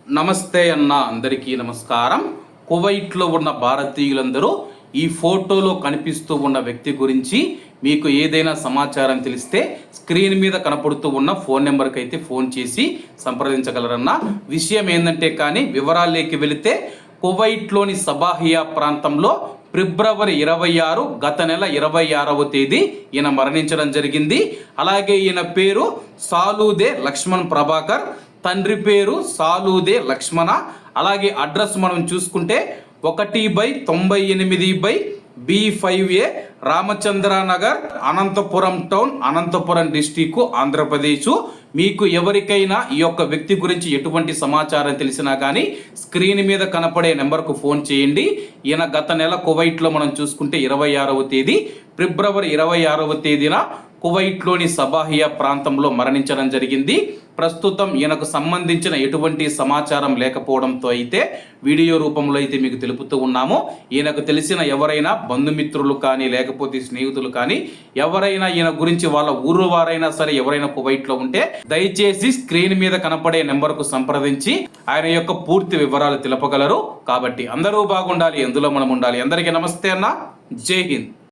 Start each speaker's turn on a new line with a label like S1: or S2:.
S1: నమస్తే అన్న, అందరికీ నమస్కారం. కువైట్లో ఉన్న భారతీయులందరూ ఈ ఫోటోలో కనిపిస్తూ ఉన్న వ్యక్తి గురించి మీకు ఏదైనా సమాచారం తెలిస్తే స్క్రీన్ మీద కనపడుతూ ఉన్న ఫోన్ నెంబర్కి అయితే ఫోన్ చేసి సంప్రదించగలరన్న. విషయం ఏంటంటే కానీ వివరాల్లోకి వెళితే కువైట్లోని సబాహియా ప్రాంతంలో ఫిబ్రవరి 26 గత నెల 26వ తేదీ ఈయన మరణించడం జరిగింది. అలాగే ఈయన పేరు సాలూదే లక్ష్మణ్ ప్రభాకర్, తండ్రి పేరు సాలూదే లక్ష్మణ. అలాగే అడ్రస్ మనం చూసుకుంటే 1/98/B5A Ramachandranagar, Anantapuram town, Anantapuram district, Andhra Pradesh. మీకు ఎవరికైనా ఈ యొక్క వ్యక్తి గురించి ఎటువంటి సమాచారం తెలిసినా కానీ స్క్రీన్ మీద కనపడే నెంబర్కు ఫోన్ చేయండి. ఈయన గత నెల కువైట్లో మనం చూసుకుంటే 26వ తేదీ ఫిబ్రవరి 26వ తేదీన కువైట్లోని సబాహియా ప్రాంతంలో మరణించడం జరిగింది. ప్రస్తుతం ఈయనకు సంబంధించిన ఎటువంటి సమాచారం లేకపోవడంతో అయితే వీడియో రూపంలో అయితే మీకు తెలుపుతూ ఉన్నాము. ఈయనకు తెలిసిన ఎవరైనా బంధుమిత్రులు కానీ లేకపోతే స్నేహితులు కానీ ఎవరైనా ఈయన గురించి వాళ్ళ ఊరు వారైనా సరే ఎవరైనా కువైట్లో ఉంటే దయచేసి స్క్రీన్ మీద కనపడే నెంబర్కు సంప్రదించి ఆయన యొక్క పూర్తి వివరాలు తెలుపగలరు. కాబట్టి అందరూ బాగుండాలి, ఎందులో మనం ఉండాలి. అందరికీ నమస్తే అన్న, జై హింద్.